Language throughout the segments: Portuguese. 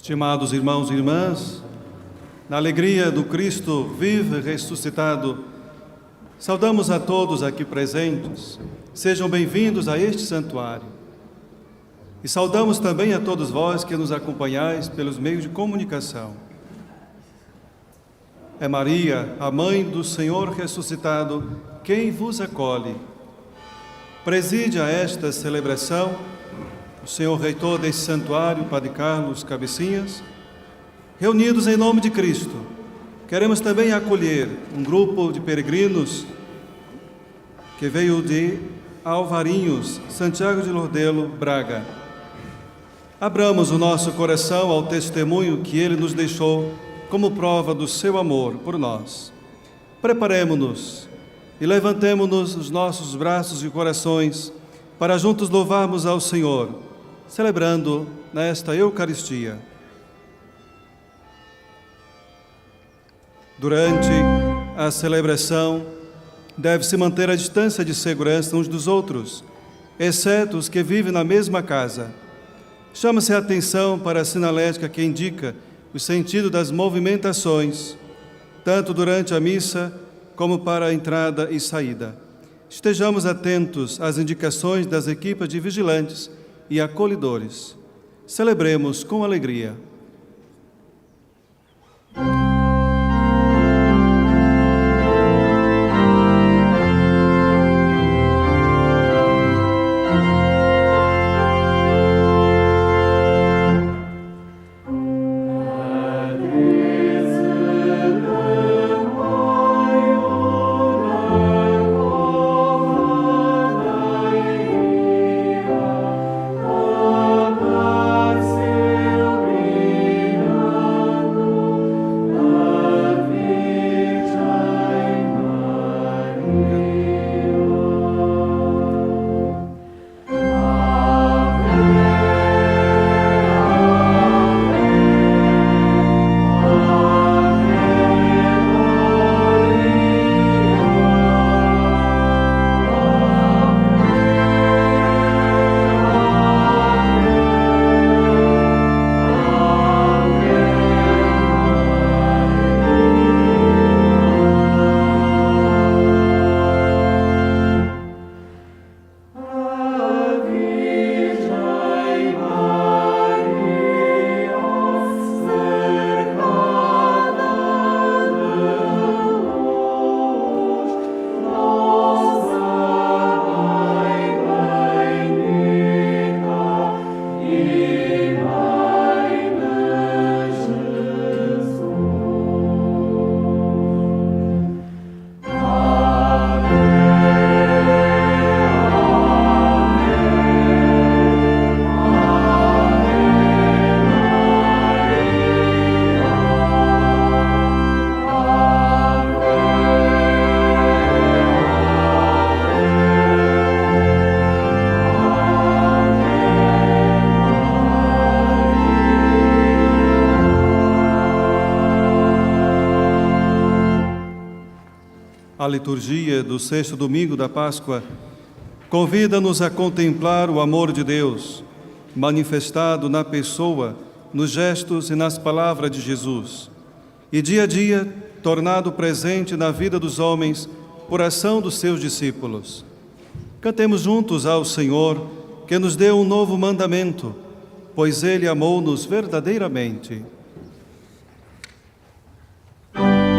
Estimados irmãos e irmãs, na alegria do Cristo vivo e ressuscitado, saudamos a todos aqui presentes. Sejam bem-vindos a este santuário. E saudamos também a todos vós que nos acompanhais pelos meios de comunicação. É Maria, a mãe do Senhor ressuscitado, quem vos acolhe. Preside a esta celebração o senhor reitor deste santuário, Padre Carlos Cabecinhas. Reunidos em nome de Cristo, queremos também acolher um grupo de peregrinos que veio de Alvarinhos, Santiago de Lordelo, Braga. Abramos o nosso coração ao testemunho que ele nos deixou como prova do seu amor por nós. Preparemo-nos e levantemo-nos os nossos braços e corações para juntos louvarmos ao Senhor, celebrando nesta Eucaristia. Durante a celebração, deve-se manter a distância de segurança uns dos outros, exceto os que vivem na mesma casa. Chama-se a atenção para a sinalética que indica o sentido das movimentações, tanto durante a missa como para a entrada e saída. Estejamos atentos às indicações das equipas de vigilantes e acolhedores. Celebremos com alegria. A liturgia do sexto domingo da Páscoa convida-nos a contemplar o amor de Deus, manifestado na pessoa, nos gestos e nas palavras de Jesus, e dia a dia tornado presente na vida dos homens por ação dos seus discípulos. Cantemos juntos ao Senhor, que nos deu um novo mandamento, pois Ele amou-nos verdadeiramente. Aleluia.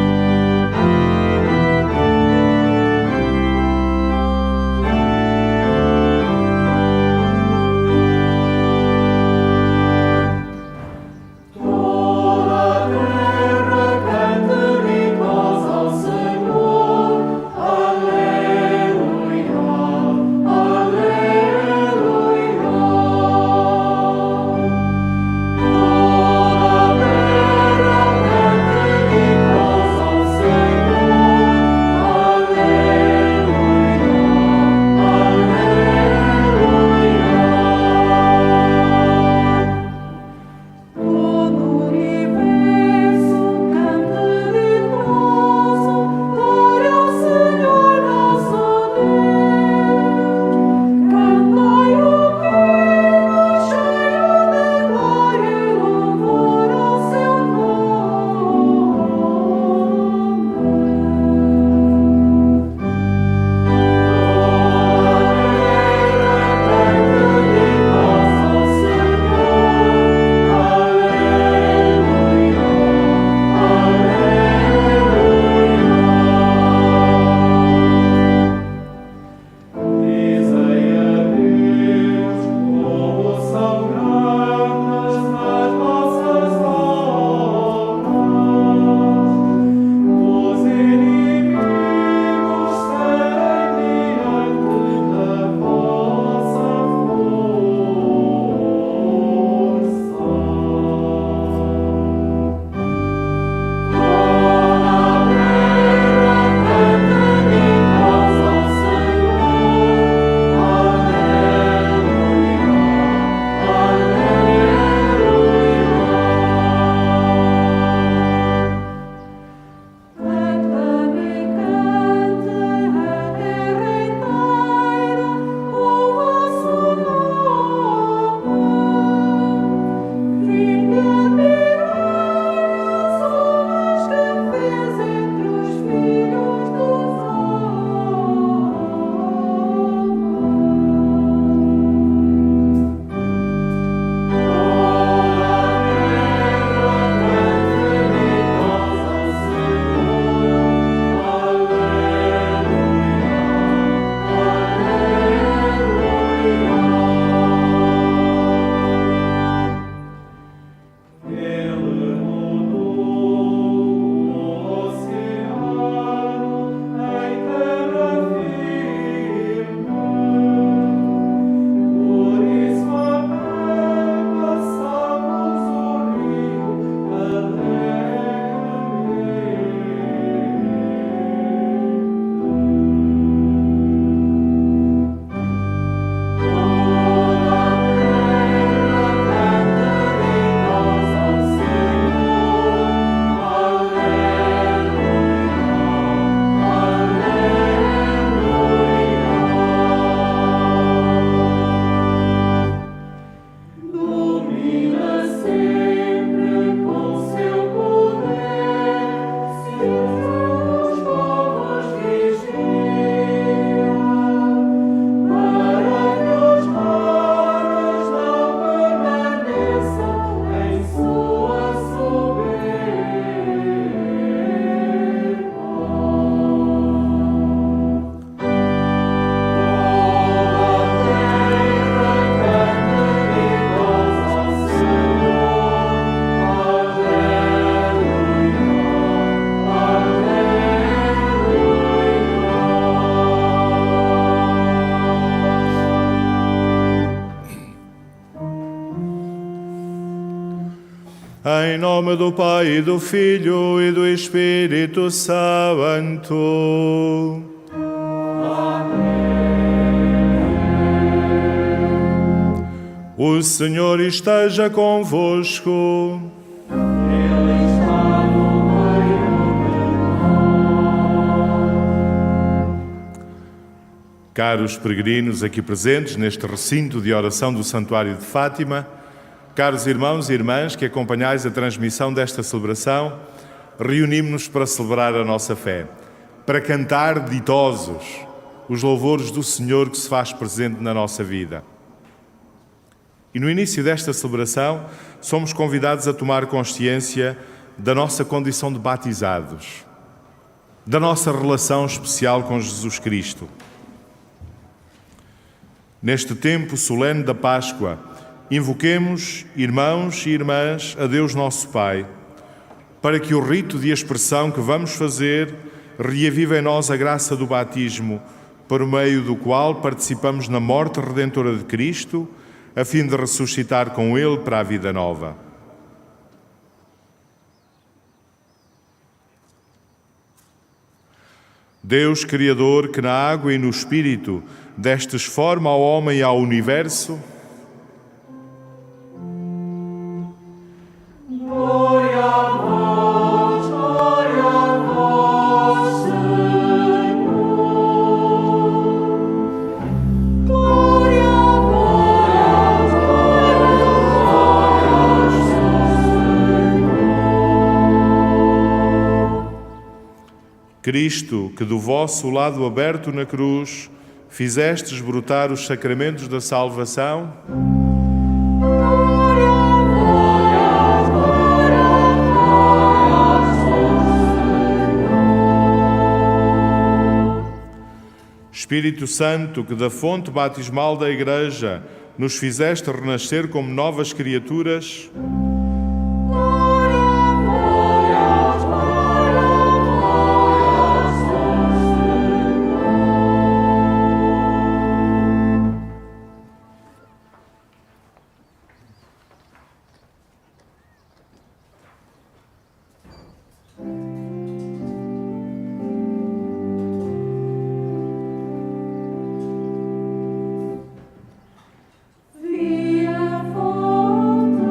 nome do Pai, e do Filho e do Espírito Santo. O Senhor esteja convosco. Ele está no meio de nós. Caros peregrinos aqui presentes neste recinto de oração do Santuário de Fátima, caros irmãos e irmãs que acompanhais a transmissão desta celebração, reunimos-nos para celebrar a nossa fé, para cantar ditosos os louvores do Senhor que se faz presente na nossa vida. E no início desta celebração, somos convidados a tomar consciência da nossa condição de batizados, da nossa relação especial com Jesus Cristo. Neste tempo solene da Páscoa, invoquemos, irmãos e irmãs, a Deus nosso Pai, para que o rito de expressão que vamos fazer reavive em nós a graça do batismo, por meio do qual participamos na morte redentora de Cristo, a fim de ressuscitar com Ele para a vida nova. Deus Criador, que na água e no Espírito destes forma ao homem e ao universo, Glória a vós, Senhor. Glória a vós, Senhor. Cristo, que do vosso lado aberto na cruz fizestes brotar os sacramentos da salvação, Espírito Santo, que da fonte batismal da Igreja nos fizeste renascer como novas criaturas, Via fonte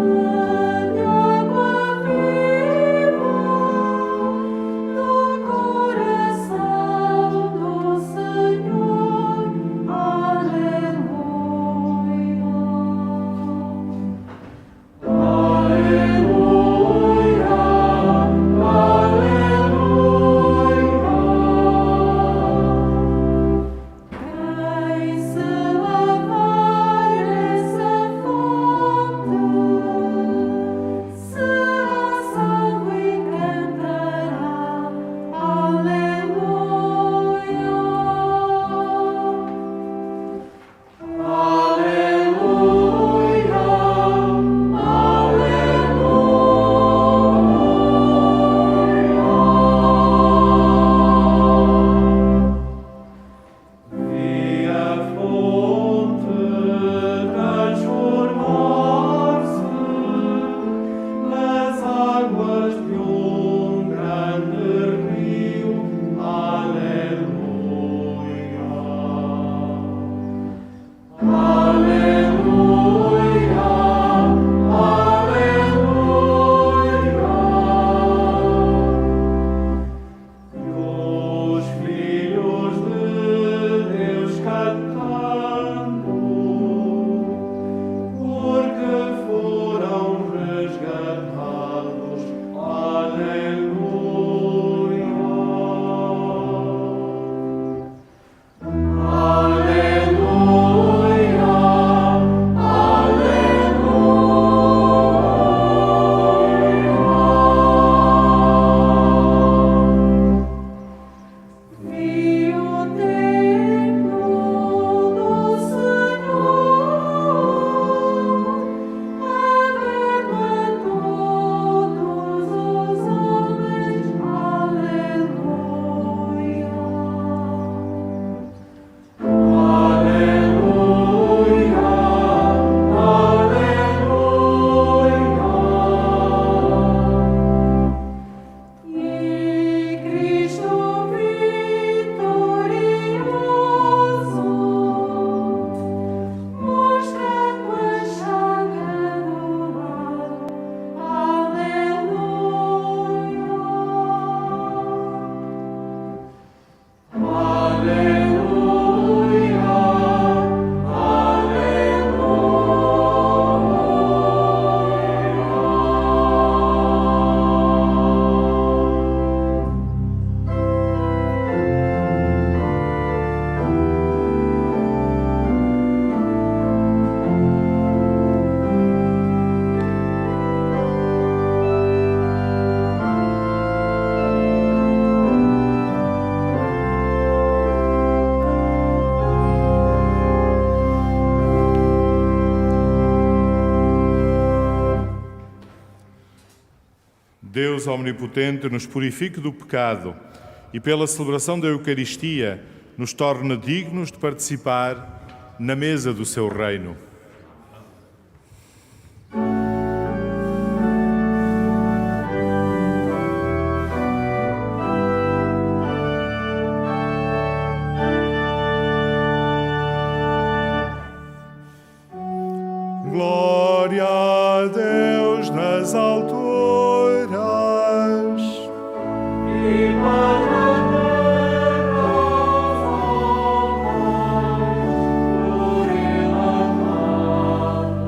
Deus omnipotente, nos purifique do pecado e, pela celebração da Eucaristia, nos torne dignos de participar na mesa do seu reino. Glória a Deus nas alturas. E para a terra os homens, por ele amado.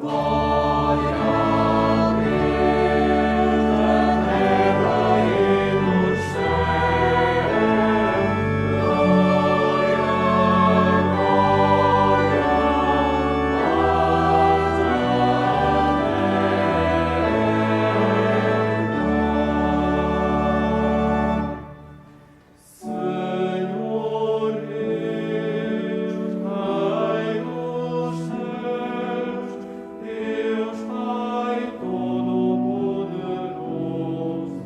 Glória a Deus na terra e no céu. Glória, Senhor Deus, Pai dos céus, Deus Pai Todo-Poderoso,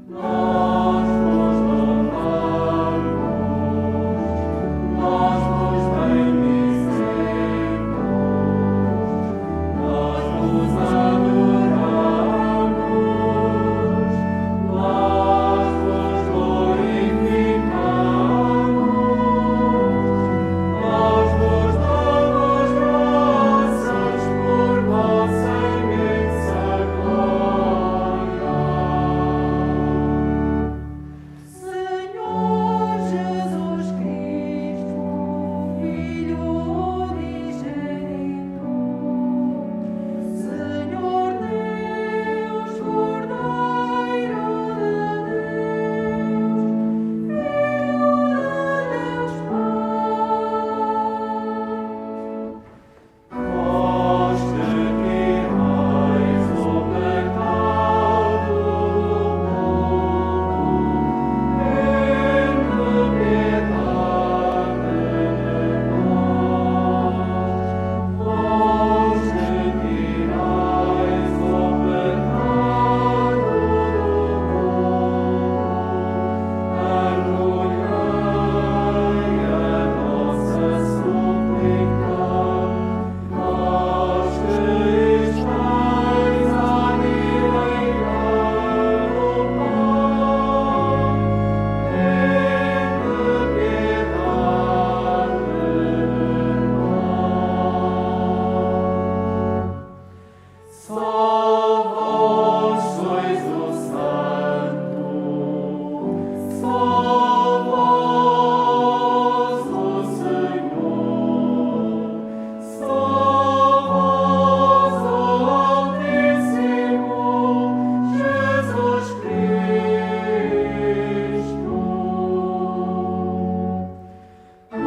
nós vos louvamos, nós vos bendizemos, nós vos adoramos, nós vos glorificamos, nós vos damos graças por vossa imensa glória. Senhor Jesus Cristo, Filho unigênito, Senhor Deus, Cordeiro de Deus, vós que tirais o pecado do mundo, tende piedade de nós. Vós que tirais o pecado do mundo, arrulhai a nossa súplica. Vós que estáis à direita do Pai, tende piedade de nós. Só vós sois o Santo, só vós o Senhor, só vós o Altíssimo Jesus Cristo. O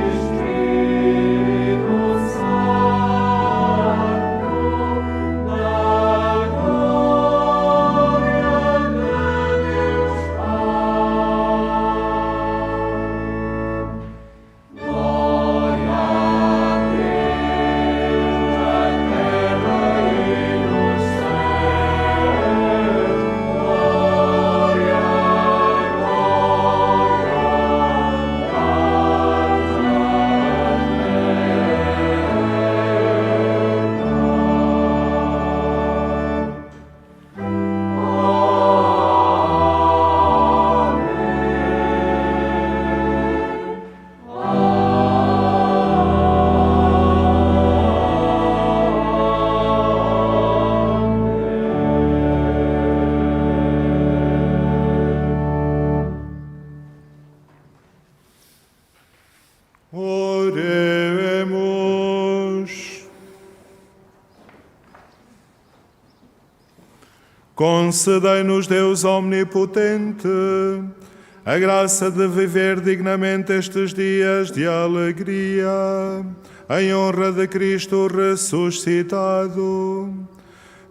Espírito Santo, da glória de Deus Pai. Glória a Deus na terra e nos céus. Glória, Oremos. Concedei-nos, Deus omnipotente, a graça de viver dignamente estes dias de alegria, em honra de Cristo ressuscitado,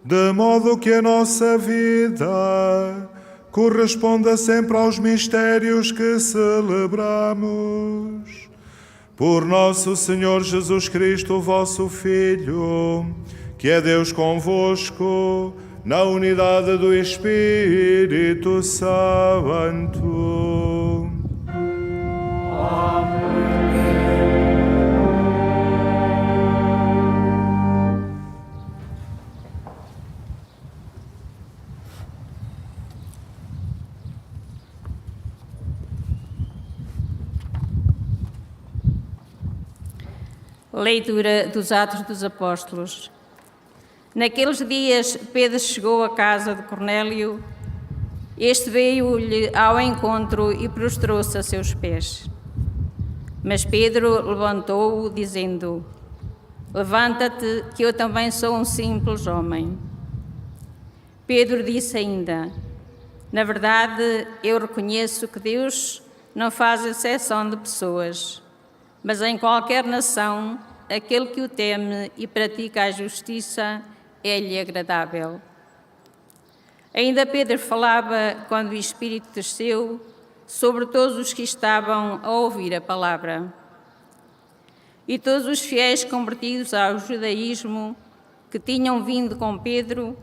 de modo que a nossa vida corresponda sempre aos mistérios que celebramos. Por nosso Senhor Jesus Cristo, vosso Filho, que é Deus convosco, na unidade do Espírito Santo. Leitura dos Atos dos Apóstolos. Naqueles dias, Pedro chegou à casa de Cornélio. Este veio-lhe ao encontro e prostrou-se a seus pés. Mas Pedro levantou-o, dizendo: Levanta-te, que eu também sou um simples homem. Pedro disse ainda: Na verdade, eu reconheço que Deus não faz exceção de pessoas, mas em qualquer nação, aquele que o teme e pratica a justiça é-lhe agradável. Ainda Pedro falava quando o Espírito desceu sobre todos os que estavam a ouvir a palavra. E todos os fiéis convertidos ao judaísmo que tinham vindo com Pedro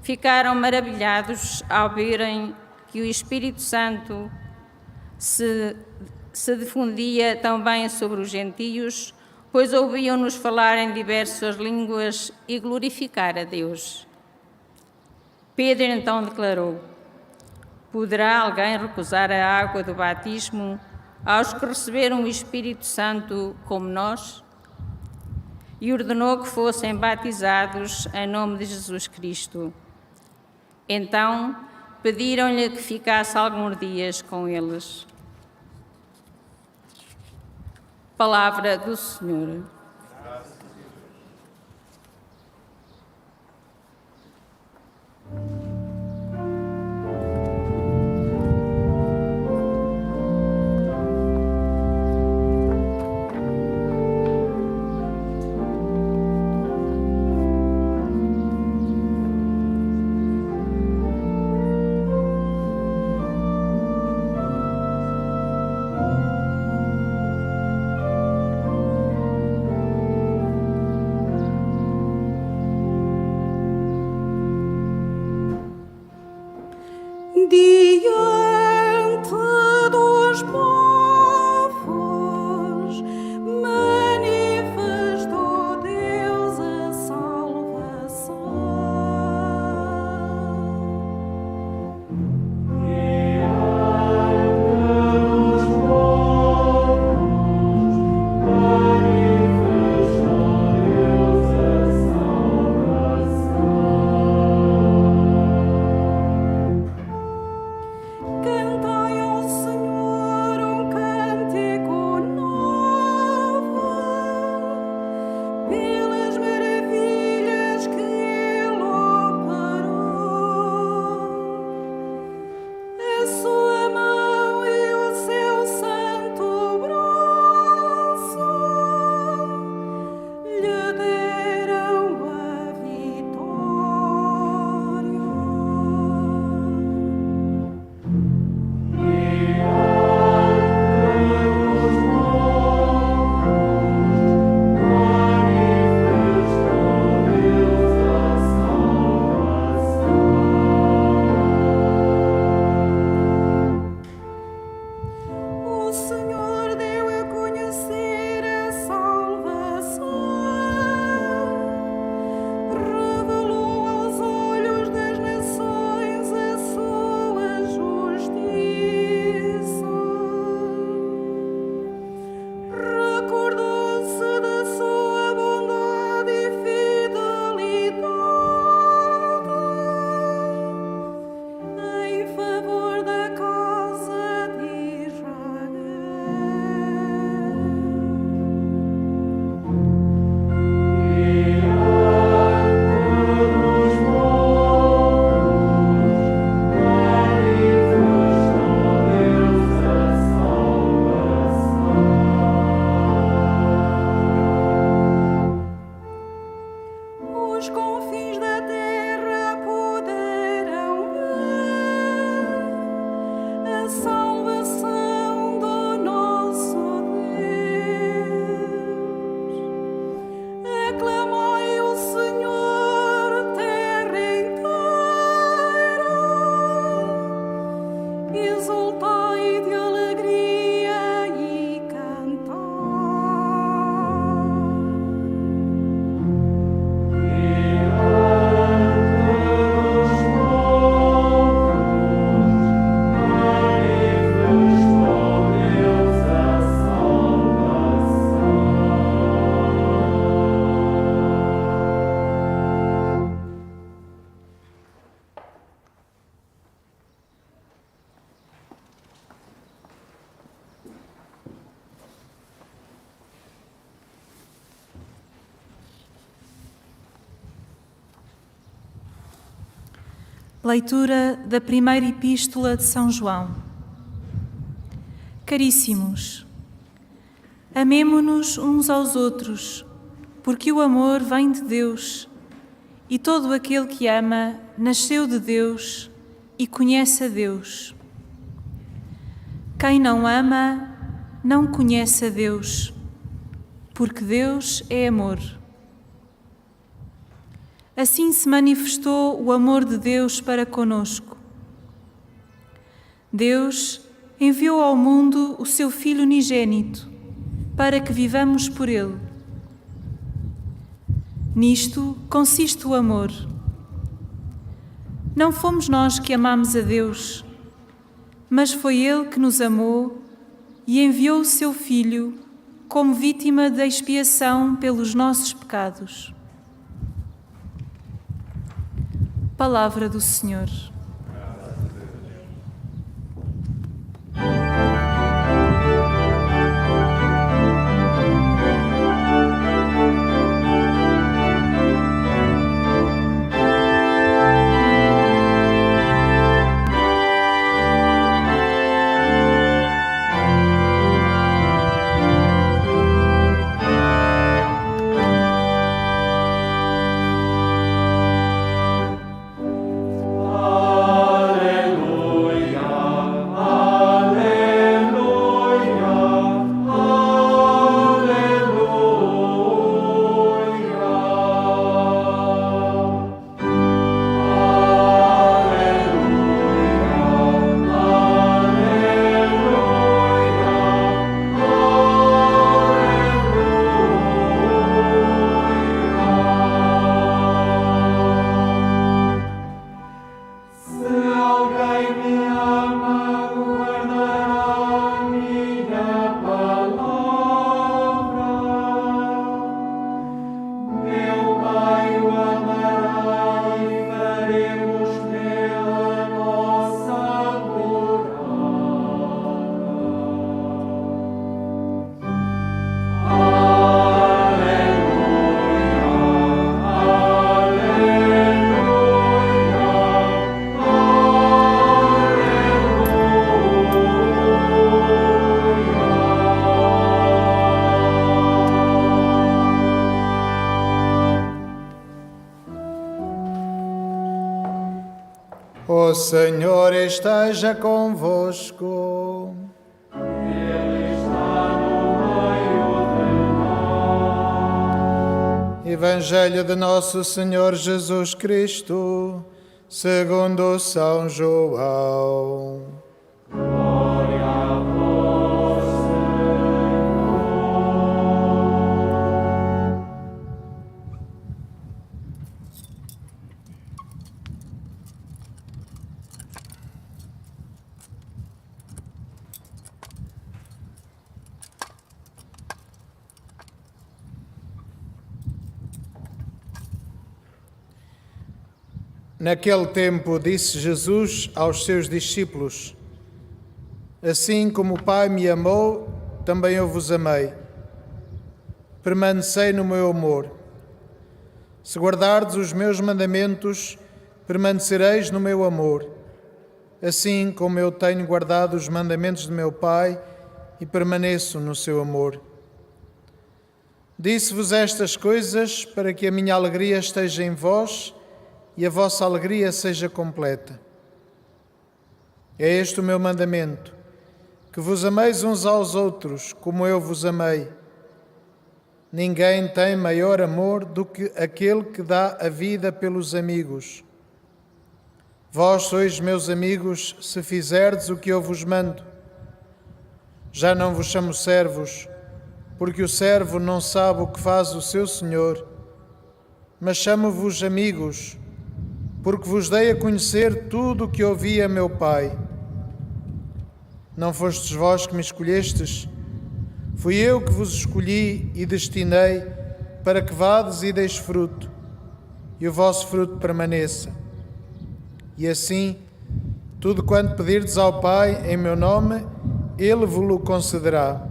ficaram maravilhados ao verem que o Espírito Santo se difundia também sobre os gentios, pois ouviam-nos falar em diversas línguas e glorificar a Deus. Pedro então declarou: Poderá alguém recusar a água do batismo aos que receberam o Espírito Santo como nós? E ordenou que fossem batizados em nome de Jesus Cristo. Então pediram-lhe que ficasse alguns dias com eles. Palavra do Senhor. Diante dos povos, manifestou Deus a salvação. Leitura da primeira epístola de São João. Caríssimos, amemo-nos uns aos outros, porque o amor vem de Deus, e todo aquele que ama nasceu de Deus e conhece a Deus. Quem não ama não conhece a Deus, porque Deus é amor. Assim se manifestou o amor de Deus para conosco. Deus enviou ao mundo o seu Filho unigênito, para que vivamos por ele. Nisto consiste o amor. Não fomos nós que amamos a Deus, mas foi Ele que nos amou e enviou o seu Filho como vítima da expiação pelos nossos pecados. Palavra do Senhor. O Senhor esteja convosco. Ele está no meio de nós. Evangelho de Nosso Senhor Jesus Cristo, segundo São João. Glória a vós, Senhor. Naquele tempo disse Jesus aos seus discípulos: Assim como o Pai me amou, também eu vos amei. Permanecei no meu amor. Se guardardes os meus mandamentos, permanecereis no meu amor, assim como eu tenho guardado os mandamentos de meu Pai e permaneço no seu amor. Disse-vos estas coisas para que a minha alegria esteja em vós e a vossa alegria seja completa. É este o meu mandamento, que vos ameis uns aos outros, como eu vos amei. Ninguém tem maior amor do que aquele que dá a vida pelos amigos. Vós sois meus amigos, se fizerdes o que eu vos mando. Já não vos chamo servos, porque o servo não sabe o que faz o seu senhor, mas chamo-vos amigos, porque vos dei a conhecer tudo o que ouvi a meu Pai. Não fostes vós que me escolhestes? Fui eu que vos escolhi e destinei para que vades e deis fruto, e o vosso fruto permaneça. E assim, tudo quanto pedirdes ao Pai em meu nome, Ele vos-lo concederá.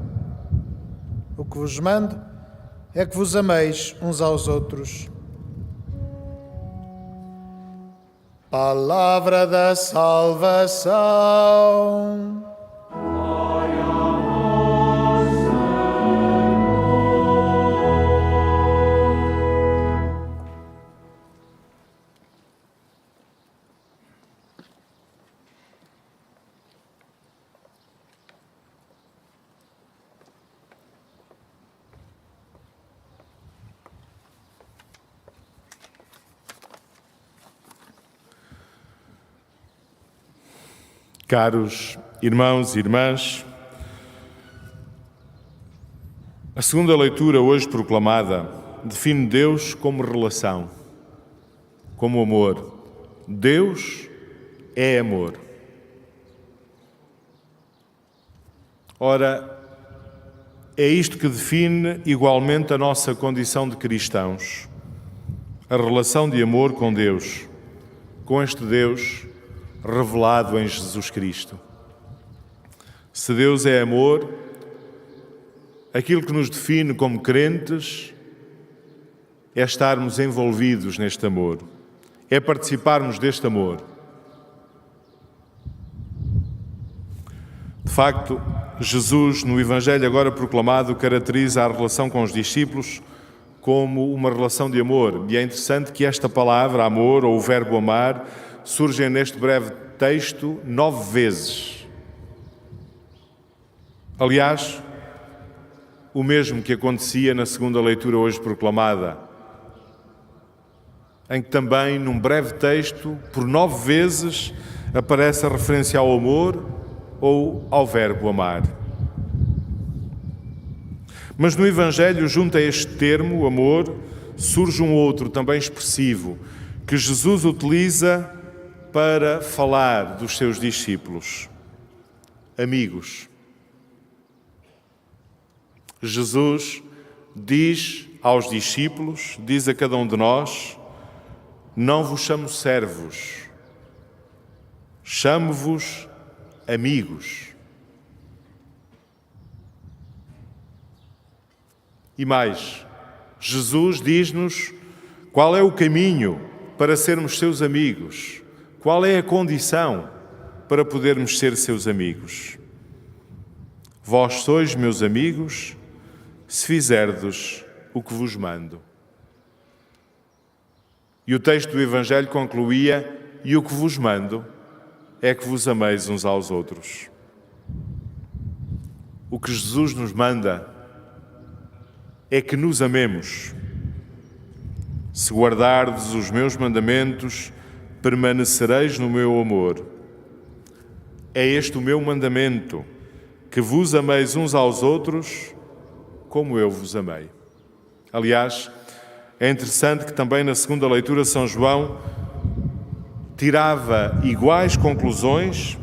O que vos mando é que vos ameis uns aos outros. Palavra da salvação. Caros irmãos e irmãs, a segunda leitura hoje proclamada define Deus como relação, como amor. Deus é amor. Ora, é isto que define igualmente a nossa condição de cristãos, a relação de amor com Deus, com este Deus revelado em Jesus Cristo. Se Deus é amor, aquilo que nos define como crentes é estarmos envolvidos neste amor, é participarmos deste amor. De facto, Jesus, no Evangelho agora proclamado, caracteriza a relação com os discípulos como uma relação de amor. E é interessante que esta palavra, amor, ou o verbo amar, surgem neste breve texto 9 vezes. Aliás, o mesmo que acontecia na segunda leitura hoje proclamada, em que também, num breve texto, por 9 vezes, aparece a referência ao amor ou ao verbo amar. Mas no Evangelho, junto a este termo, amor, surge um outro também expressivo, que Jesus utiliza para falar dos seus discípulos, amigos. Jesus diz aos discípulos, diz a cada um de nós: não vos chamo servos, chamo-vos amigos. E mais, Jesus diz-nos qual é o caminho para sermos seus amigos. Qual é a condição para podermos ser seus amigos? Vós sois meus amigos, se fizerdes o que vos mando. E o texto do Evangelho concluía: e o que vos mando é que vos ameis uns aos outros. O que Jesus nos manda é que nos amemos. Se guardardes os meus mandamentos, permanecereis no meu amor. É este o meu mandamento, que vos ameis uns aos outros como eu vos amei. Aliás, é interessante que também na segunda leitura São João tirava iguais conclusões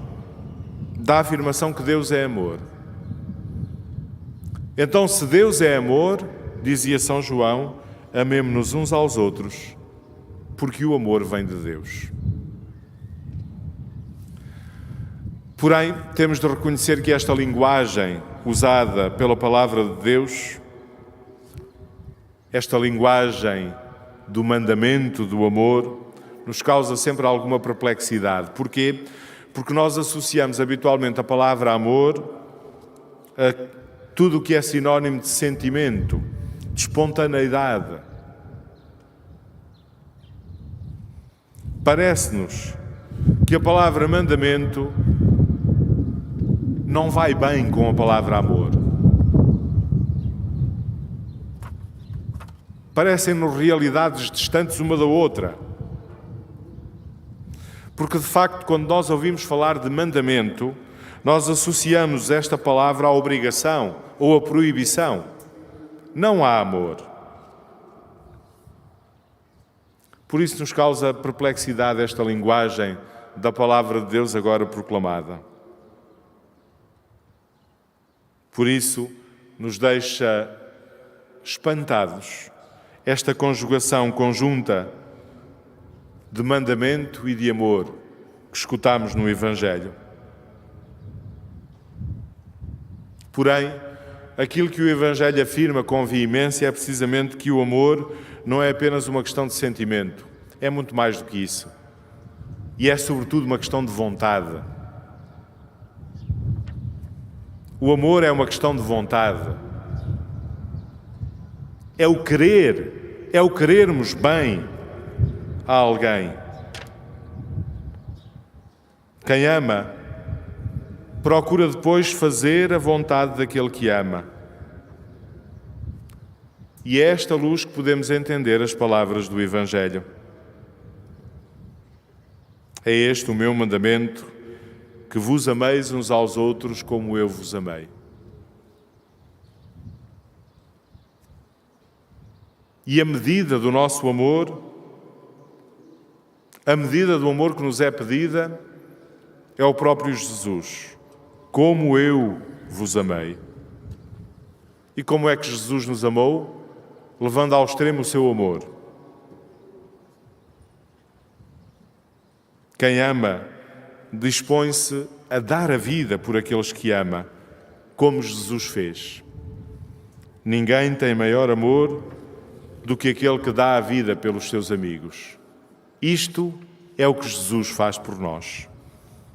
da afirmação que Deus é amor. Então, se Deus é amor, dizia São João, amemo-nos uns aos outros, porque o amor vem de Deus. Porém, temos de reconhecer que esta linguagem usada pela palavra de Deus, esta linguagem do mandamento, do amor, nos causa sempre alguma perplexidade. Porquê? Porque nós associamos habitualmente a palavra amor a tudo o que é sinónimo de sentimento, de espontaneidade. Parece-nos que a palavra mandamento não vai bem com a palavra amor. Parecem-nos realidades distantes uma da outra. Porque, de facto, quando nós ouvimos falar de mandamento, nós associamos esta palavra à obrigação ou à proibição. Não há amor. Por isso nos causa perplexidade esta linguagem da palavra de Deus agora proclamada. Por isso nos deixa espantados esta conjugação conjunta de mandamento e de amor que escutamos no Evangelho. Porém, aquilo que o Evangelho afirma com veemência é precisamente que o amor não é apenas uma questão de sentimento, é muito mais do que isso. E é sobretudo uma questão de vontade. O amor é uma questão de vontade. É o querermos bem a alguém. Quem ama procura depois fazer a vontade daquele que ama. E é esta luz que podemos entender as palavras do Evangelho. É este o meu mandamento, que vos ameis uns aos outros como eu vos amei. E a medida do nosso amor, a medida do amor que nos é pedida, é o próprio Jesus. Como eu vos amei. E como é que Jesus nos amou? Levando ao extremo o seu amor. Quem ama dispõe-se a dar a vida por aqueles que ama, como Jesus fez. Ninguém tem maior amor do que aquele que dá a vida pelos seus amigos. Isto é o que Jesus faz por nós.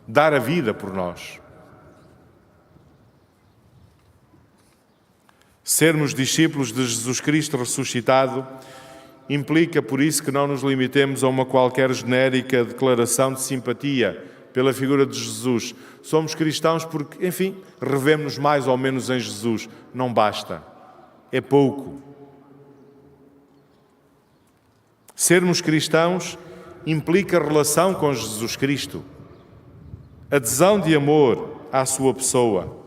Dar a vida por nós. Sermos discípulos de Jesus Cristo ressuscitado implica, por isso, que não nos limitemos a uma qualquer genérica declaração de simpatia pela figura de Jesus. Somos cristãos porque, enfim, revemos-nos mais ou menos em Jesus. Não basta. É pouco. Sermos cristãos implica relação com Jesus Cristo, adesão de amor à sua pessoa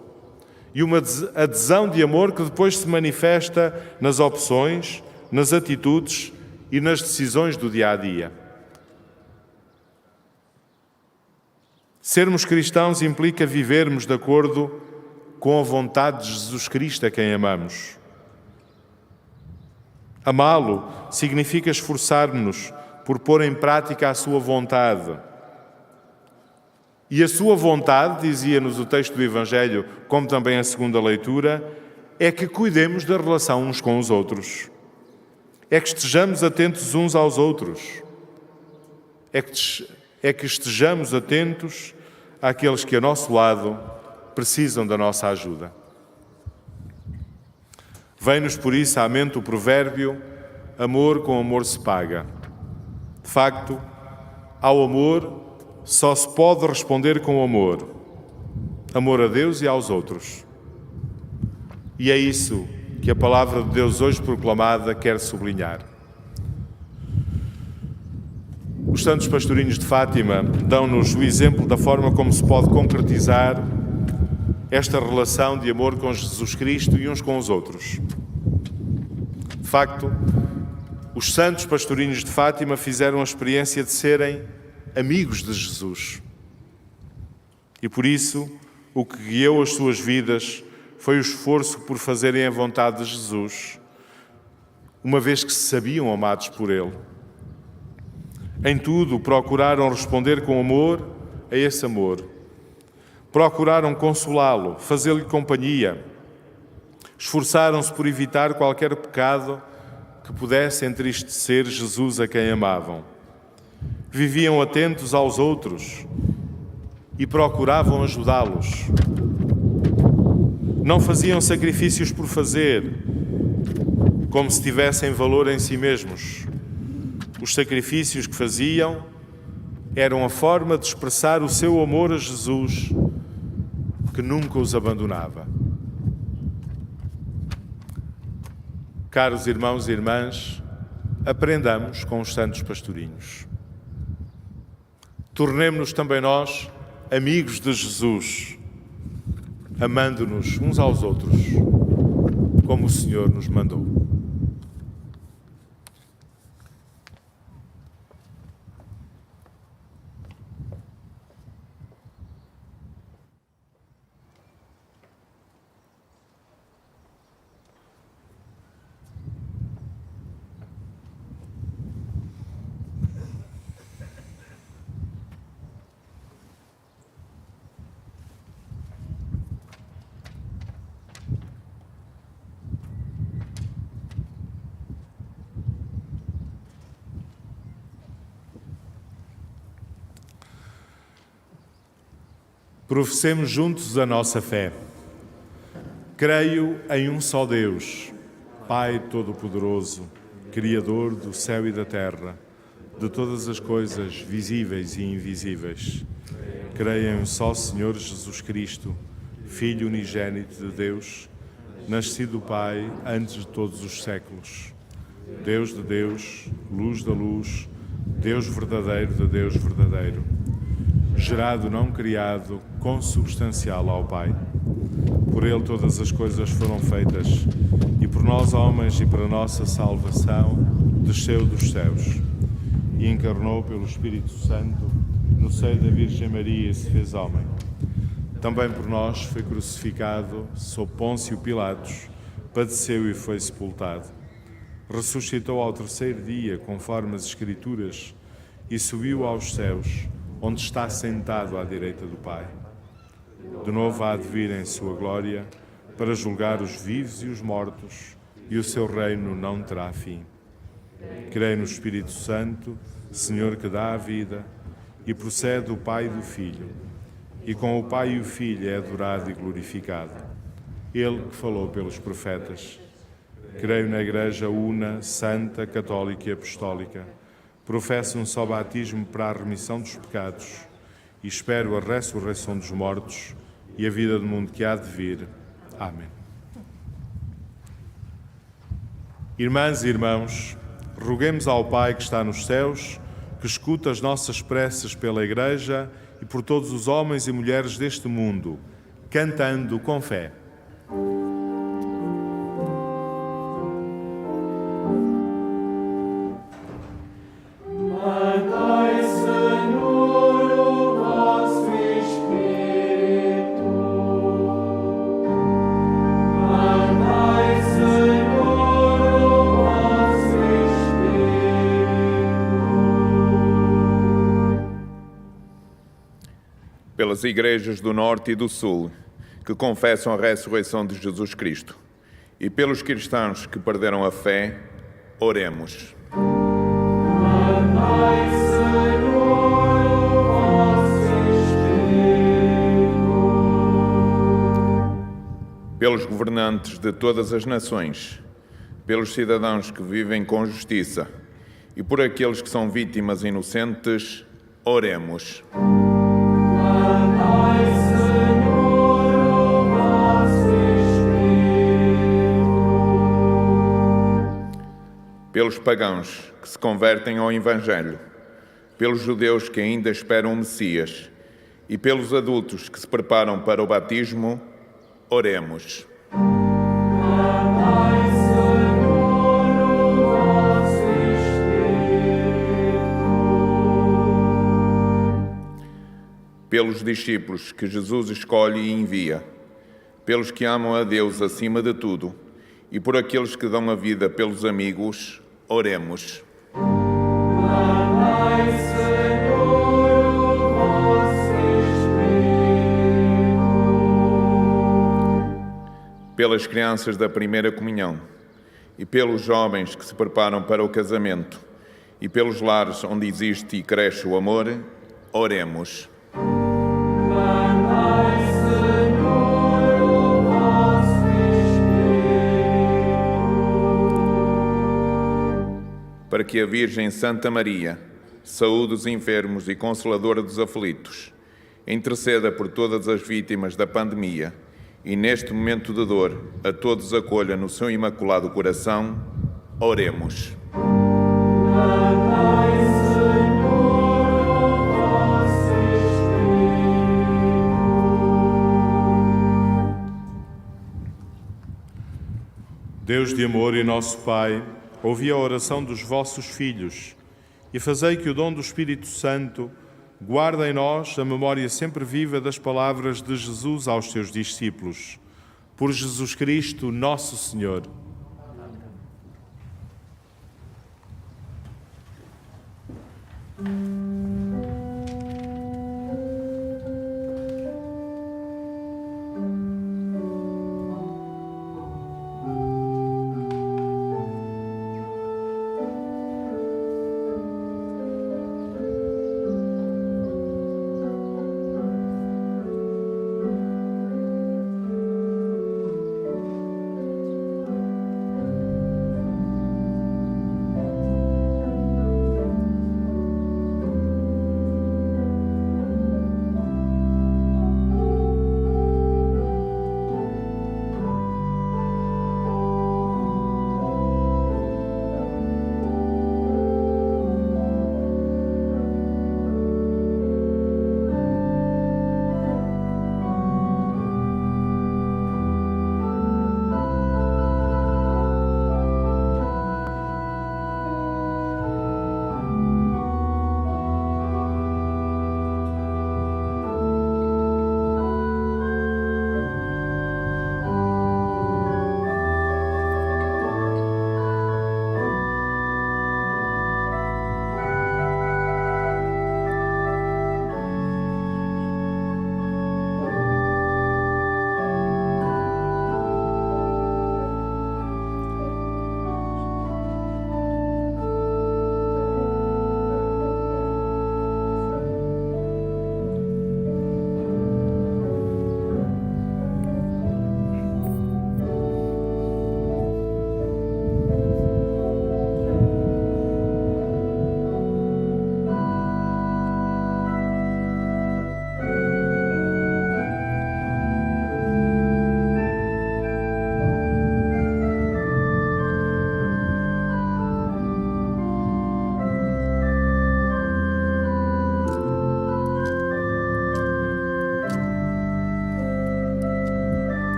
e uma adesão de amor que depois se manifesta nas opções, nas atitudes e nas decisões do dia-a-dia. Sermos cristãos implica vivermos de acordo com a vontade de Jesus Cristo a quem amamos. Amá-lo significa esforçar-nos por pôr em prática a sua vontade. E a sua vontade, dizia-nos o texto do Evangelho, como também a segunda leitura, é que cuidemos da relação uns com os outros. É que estejamos atentos uns aos outros. É que estejamos atentos àqueles que a nosso lado precisam da nossa ajuda. Vem-nos por isso à mente o provérbio: amor com amor se paga. De facto, ao amor só se pode responder com amor. Amor a Deus e aos outros. E é isso que a palavra de Deus hoje proclamada quer sublinhar. Os santos pastorinhos de Fátima dão-nos o exemplo da forma como se pode concretizar esta relação de amor com Jesus Cristo e uns com os outros. De facto, os santos pastorinhos de Fátima fizeram a experiência de serem amigos de Jesus. E por isso, o que guiou as suas vidas foi o esforço por fazerem a vontade de Jesus, uma vez que se sabiam amados por Ele. Em tudo, procuraram responder com amor a esse amor. Procuraram consolá-lo, fazer-lhe companhia. Esforçaram-se por evitar qualquer pecado que pudesse entristecer Jesus a quem amavam. Viviam atentos aos outros e procuravam ajudá-los. Não faziam sacrifícios por fazer, como se tivessem valor em si mesmos. Os sacrifícios que faziam eram a forma de expressar o seu amor a Jesus, que nunca os abandonava. Caros irmãos e irmãs, aprendamos com os santos pastorinhos. Tornemo-nos também nós amigos de Jesus, amando-nos uns aos outros, como o Senhor nos mandou. Professemos juntos a nossa fé. Creio em um só Deus, Pai Todo-Poderoso, Criador do céu e da terra, de todas as coisas visíveis e invisíveis. Creio em um só Senhor Jesus Cristo, Filho unigênito de Deus, nascido do Pai antes de todos os séculos. Deus de Deus, luz da luz, Deus verdadeiro de Deus verdadeiro. Gerado, não criado, consubstancial ao Pai. Por Ele todas as coisas foram feitas, e por nós homens e para nossa salvação desceu dos céus, e encarnou pelo Espírito Santo no seio da Virgem Maria e se fez homem. Também por nós foi crucificado sob Pôncio Pilatos, padeceu e foi sepultado. Ressuscitou ao terceiro dia, conforme as Escrituras, e subiu aos céus, onde está sentado à direita do Pai. De novo há de vir em sua glória, para julgar os vivos e os mortos, e o seu reino não terá fim. Creio no Espírito Santo, Senhor que dá a vida, e procede do Pai e do Filho, e com o Pai e o Filho é adorado e glorificado. Ele que falou pelos profetas. Creio na Igreja una, santa, católica e apostólica. Professo um só batismo para a remissão dos pecados e espero a ressurreição dos mortos e a vida do mundo que há de vir. Amém. Irmãs e irmãos, roguemos ao Pai que está nos céus, que escuta as nossas preces pela Igreja e por todos os homens e mulheres deste mundo, cantando com fé. Mandai, Senhor, o vosso Espírito. Mandai, Senhor, o vosso Espírito. Pelas igrejas do Norte e do Sul, que confessam a ressurreição de Jesus Cristo, e pelos cristãos que perderam a fé, oremos. Mandai, Senhor, o vosso Espírito. Pelos governantes de todas as nações, pelos cidadãos que vivem com justiça e por aqueles que são vítimas inocentes, oremos. Mandai, Senhor, o vosso Espírito. Pelos pagãos que se convertem ao Evangelho, pelos judeus que ainda esperam o Messias e pelos adultos que se preparam para o batismo, oremos. Mandai, Senhor, o vosso Espírito. Pelos discípulos que Jesus escolhe e envia, pelos que amam a Deus acima de tudo e por aqueles que dão a vida pelos amigos, oremos. Mandai, Senhor, o vosso Espírito. Pelas crianças da primeira comunhão e pelos jovens que se preparam para o casamento e pelos lares onde existe e cresce o amor, oremos. Mandai, Senhor, o vosso Espírito. Para que a Virgem Santa Maria, saúde os enfermos e consoladora dos aflitos, interceda por todas as vítimas da pandemia e neste momento de dor a todos acolha no seu imaculado coração, oremos. Mandai, Senhor, o vosso Espírito. Deus de amor e nosso Pai, ouvi a oração dos vossos filhos e fazei que o dom do Espírito Santo guarde em nós a memória sempre viva das palavras de Jesus aos seus discípulos. Por Jesus Cristo, nosso Senhor.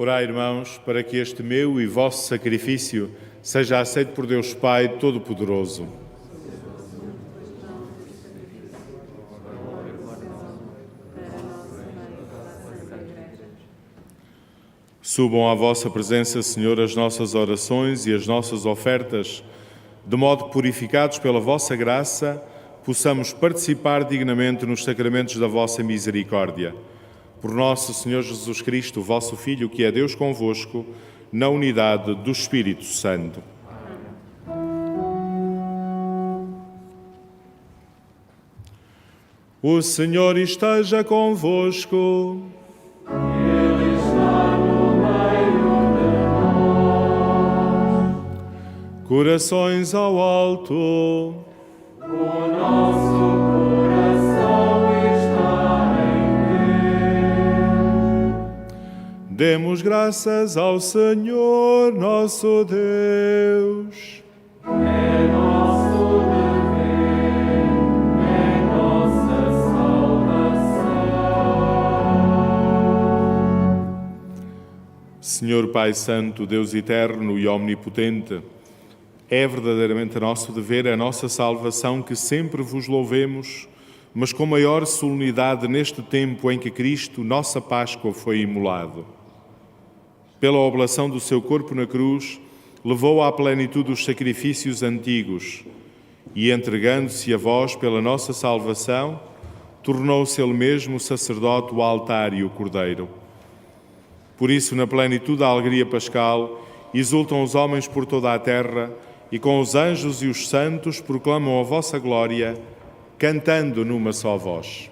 Orai, irmãos, para que este meu e vosso sacrifício seja aceito por Deus Pai Todo-Poderoso. Subam à vossa presença, Senhor, as nossas orações e as nossas ofertas, de modo que, purificados pela vossa graça, possamos participar dignamente nos sacramentos da vossa misericórdia. Por nosso Senhor Jesus Cristo, vosso Filho, que é Deus convosco, na unidade do Espírito Santo. O Senhor esteja convosco. Ele está no meio de nós. Corações ao alto. O nosso coração está em Deus. Demos graças ao Senhor nosso Deus. É nosso dever, é nossa salvação. Senhor Pai Santo, Deus eterno e omnipotente, é verdadeiramente nosso dever, a nossa salvação, que sempre vos louvemos, mas com maior solenidade neste tempo em que Cristo, nossa Páscoa, foi imolado. Pela oblação do seu corpo na cruz, levou à plenitude os sacrifícios antigos e, entregando-se a vós pela nossa salvação, tornou-se ele mesmo sacerdote, o altar e o cordeiro. Por isso, na plenitude da alegria pascal, exultam os homens por toda a terra e com os anjos e os santos proclamam a vossa glória, cantando numa só voz.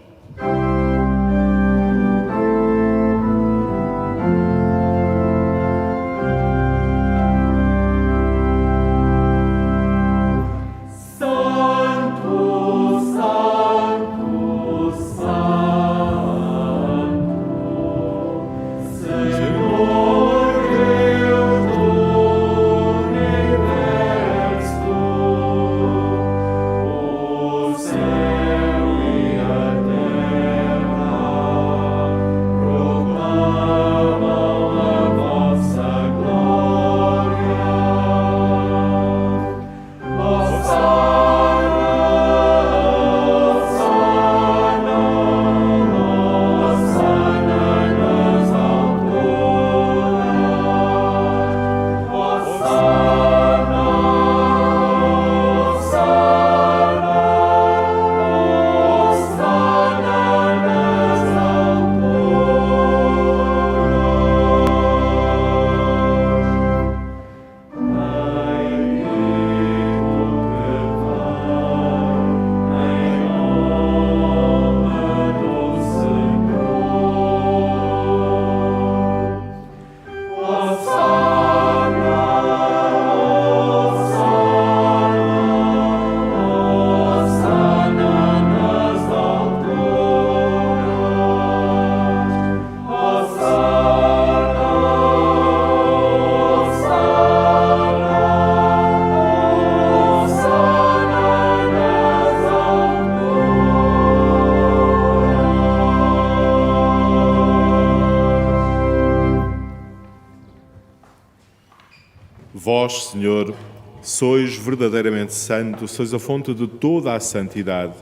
Vós, Senhor, sois verdadeiramente santo, sois a fonte de toda a santidade.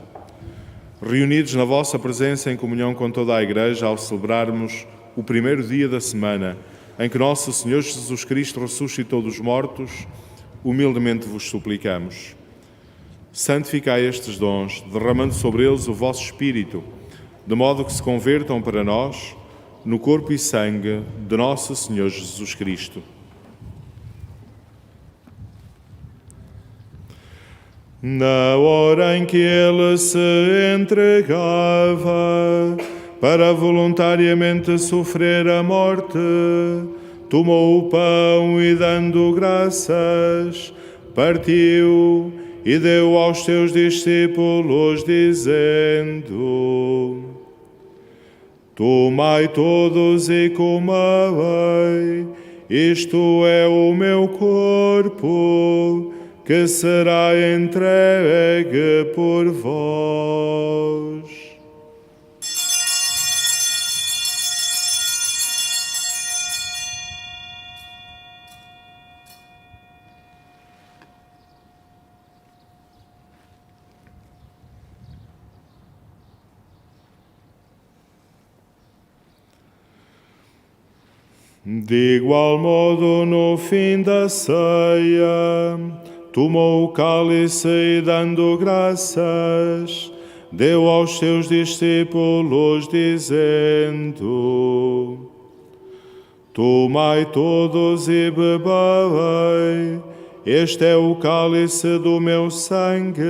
Reunidos na vossa presença em comunhão com toda a Igreja, ao celebrarmos o primeiro dia da semana em que nosso Senhor Jesus Cristo ressuscitou dos mortos, humildemente vos suplicamos. Santificai estes dons, derramando sobre eles o vosso Espírito, de modo que se convertam para nós no corpo e sangue de nosso Senhor Jesus Cristo. Na hora em que ele se entregava para voluntariamente sofrer a morte, tomou o pão e, dando graças, partiu e deu aos seus discípulos, dizendo: Tomai todos e comei, isto é o meu corpo, que será entregue por vós. De igual modo, no fim da ceia, tomou o cálice e, dando graças, deu aos seus discípulos, dizendo: Tomai todos e bebei, este é o cálice do meu sangue,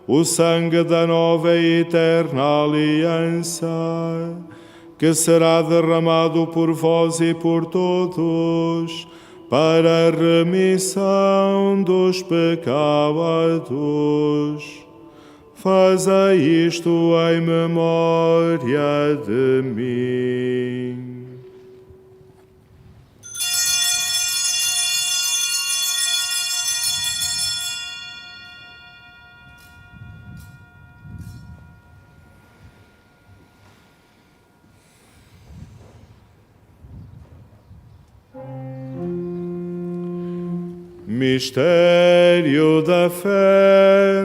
o sangue da nova e eterna aliança, que será derramado por vós e por todos, para a remissão dos pecados. Fazei isto em memória de mim. Mistério da fé.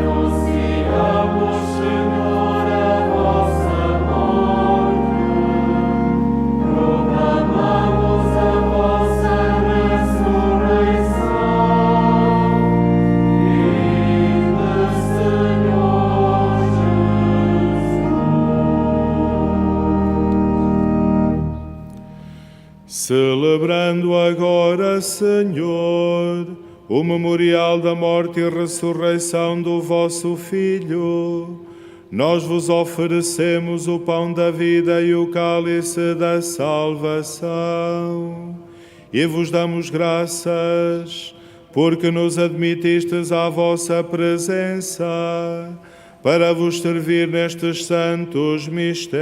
Anunciamos, Senhor, a vossa morte, proclamamos a vossa ressurreição. Vinde, Senhor Jesus. Celebrando agora, Senhor, o memorial da morte e ressurreição do vosso Filho, nós vos oferecemos o pão da vida e o cálice da salvação, e vos damos graças, porque nos admitistes à vossa presença, para vos servir nestes santos mistérios.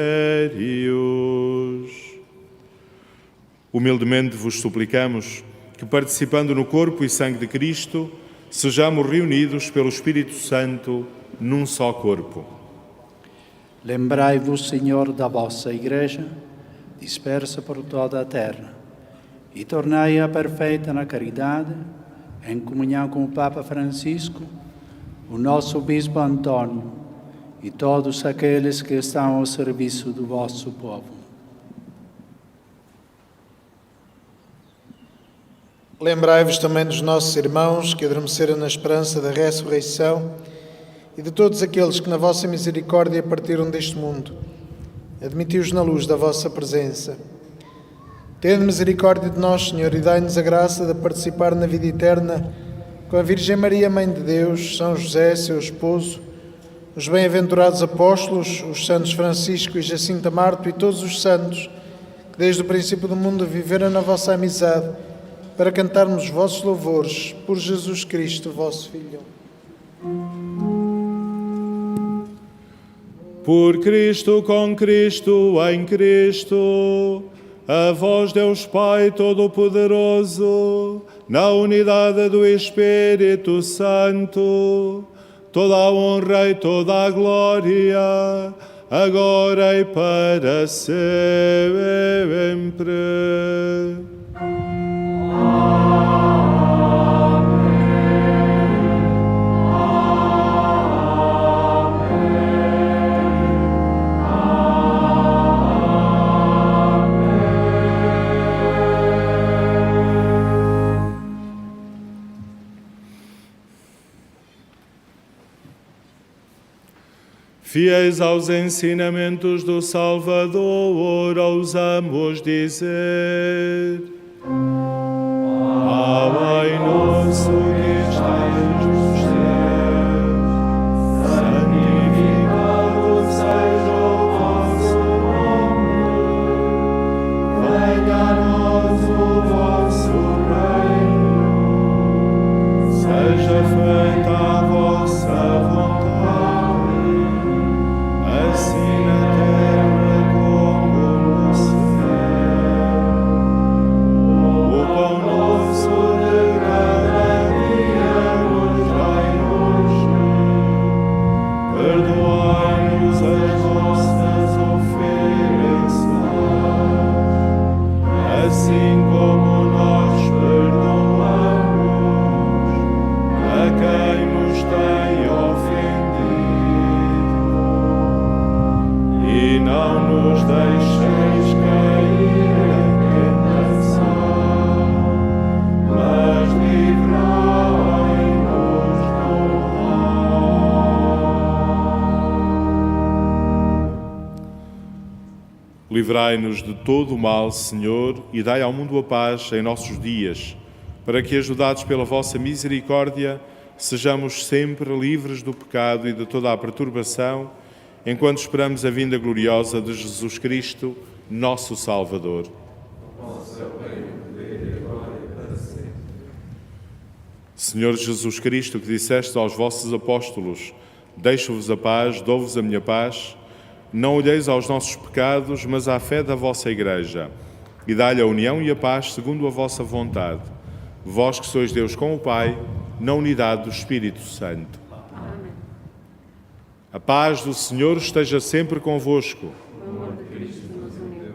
Humildemente vos suplicamos que, participando no corpo e sangue de Cristo, sejamos reunidos pelo Espírito Santo num só corpo. Lembrai-vos, Senhor, da vossa Igreja, dispersa por toda a terra, e tornai-a perfeita na caridade, em comunhão com o Papa Francisco, o nosso Bispo Antônio e todos aqueles que estão ao serviço do vosso povo. Lembrai-vos também dos nossos irmãos que adormeceram na esperança da ressurreição e de todos aqueles que na vossa misericórdia partiram deste mundo. Admiti-os na luz da vossa presença. Tende misericórdia de nós, Senhor, e dai-nos a graça de participar na vida eterna com a Virgem Maria, Mãe de Deus, São José, seu esposo, os bem-aventurados apóstolos, os santos Francisco e Jacinta Marto e todos os santos que desde o princípio do mundo viveram na vossa amizade, para cantarmos os vossos louvores por Jesus Cristo, vosso Filho. Por Cristo, com Cristo, em Cristo, a vós, Deus Pai Todo-Poderoso, na unidade do Espírito Santo, toda a honra e toda a glória, agora e para sempre. Fiéis aos ensinamentos do Salvador, ousamos dizer: Pai nosso que estais nos céus, santificado seja o vosso nome. Venha a nós o vosso reino. Seja feita a vossa vontade, assim na terra como no céu. O pão nosso de cada dia Livrai-nos de todo o mal, Senhor, e dai ao mundo a paz em nossos dias, para que, ajudados pela vossa misericórdia, sejamos sempre livres do pecado e de toda a perturbação, enquanto esperamos a vinda gloriosa de Jesus Cristo, nosso Salvador. Senhor Jesus Cristo, que disseste aos vossos apóstolos: deixo-vos a paz, dou-vos a minha paz, não olheis aos nossos pecados, mas à fé da vossa Igreja, e dai-lhe a união e a paz segundo a vossa vontade. Vós que sois Deus com o Pai, na unidade do Espírito Santo. Amém. A paz do Senhor esteja sempre convosco. O amor de Cristo nos uniu.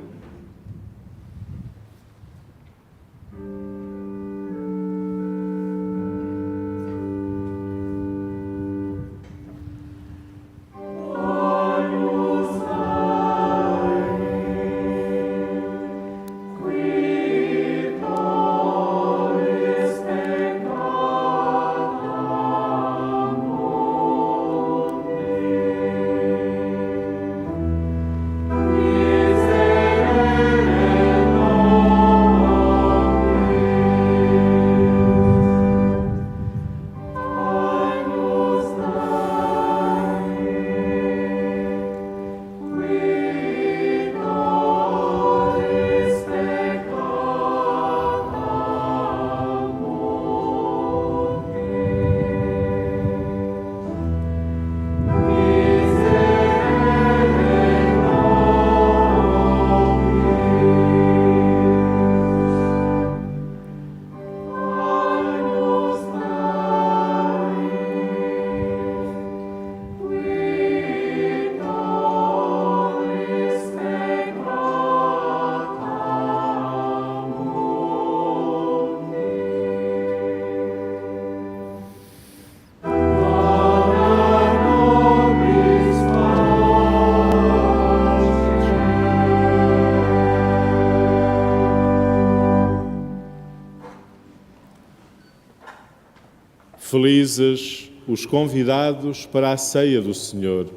Felizes os convidados para a ceia do Senhor.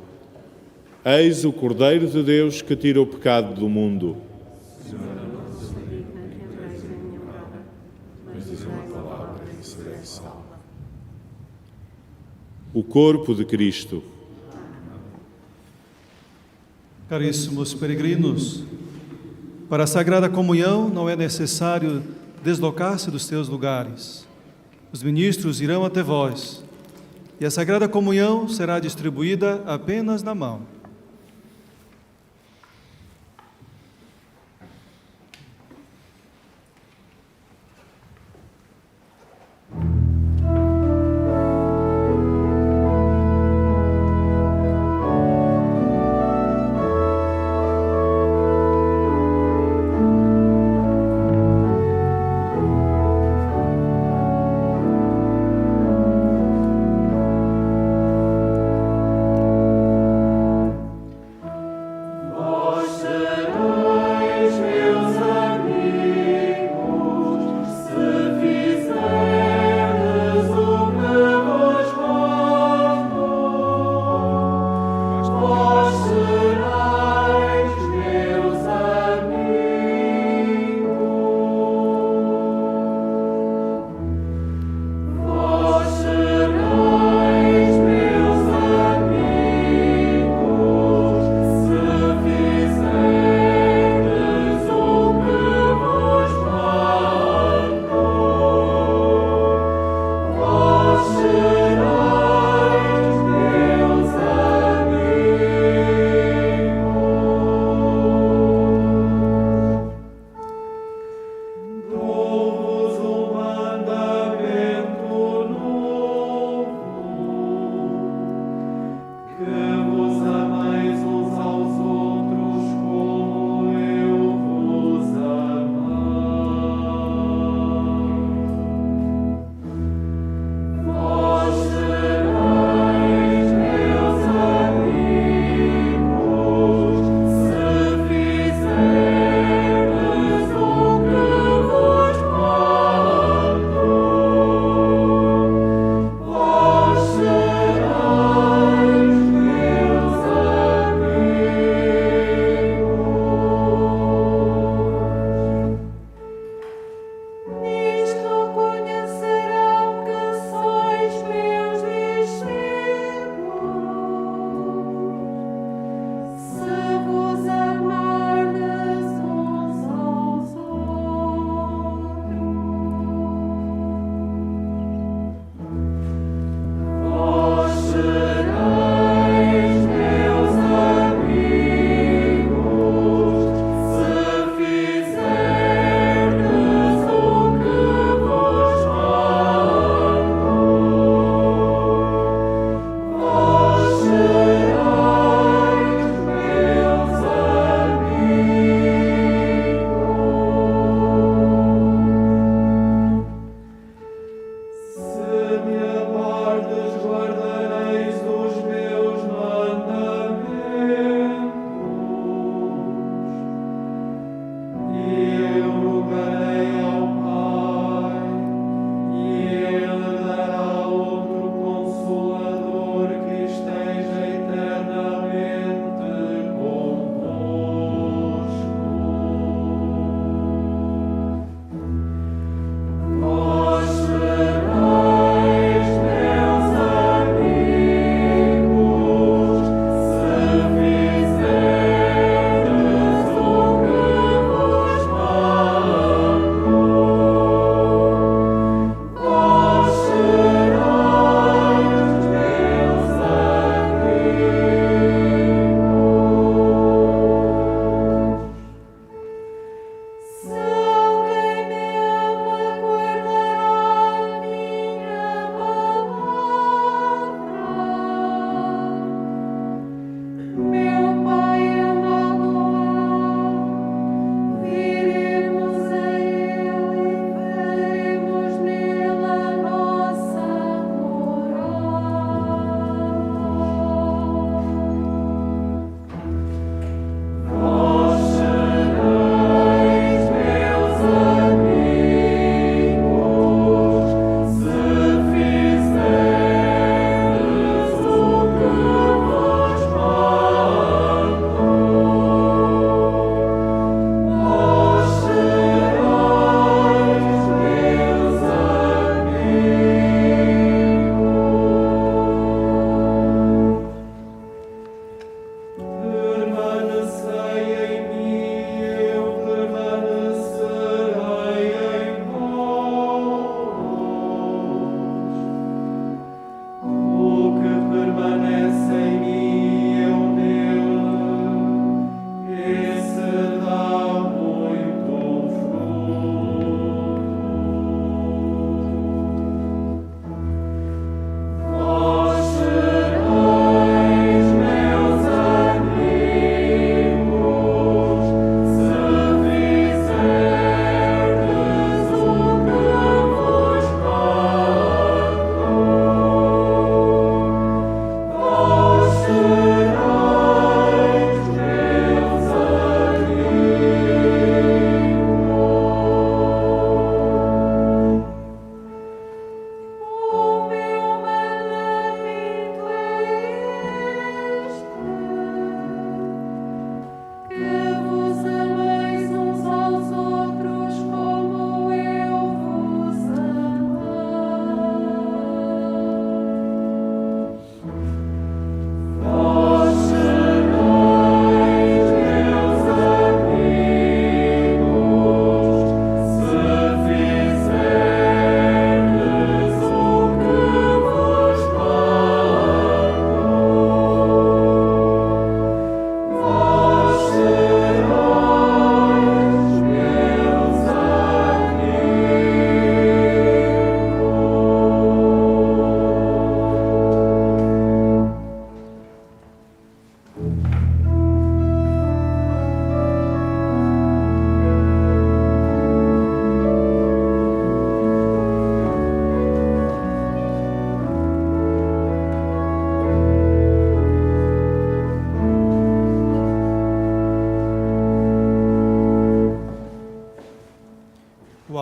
Eis o Cordeiro de Deus que tira o pecado do mundo. O corpo de Cristo. Caríssimos peregrinos, para a Sagrada Comunhão não é necessário deslocar-se dos seus lugares. Os ministros irão até vós, e a Sagrada Comunhão será distribuída apenas na mão.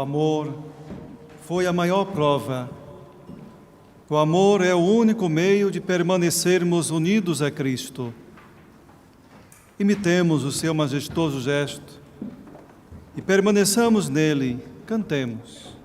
amor foi a maior prova. O amor é o único meio de permanecermos unidos a Cristo. Imitemos o seu majestoso gesto e permaneçamos nele, cantemos.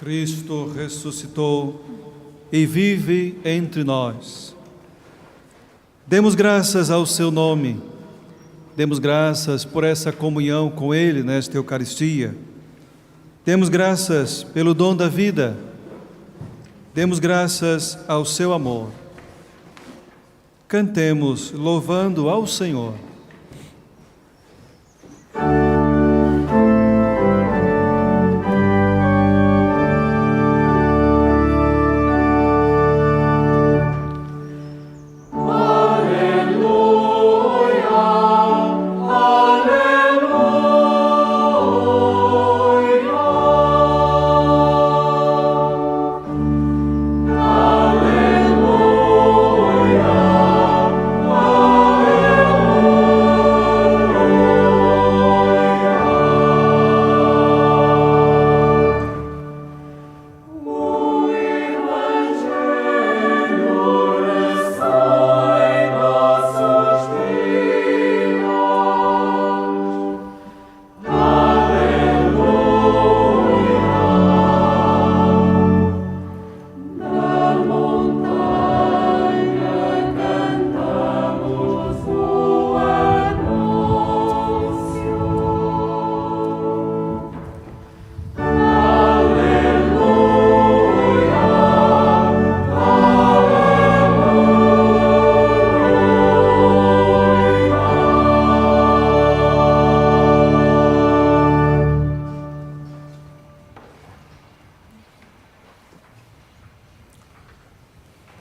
Cristo ressuscitou e vive entre nós. Demos graças ao seu nome, demos graças por essa comunhão com Ele nesta Eucaristia. Demos graças pelo dom da vida, demos graças ao seu amor. Cantemos louvando ao Senhor.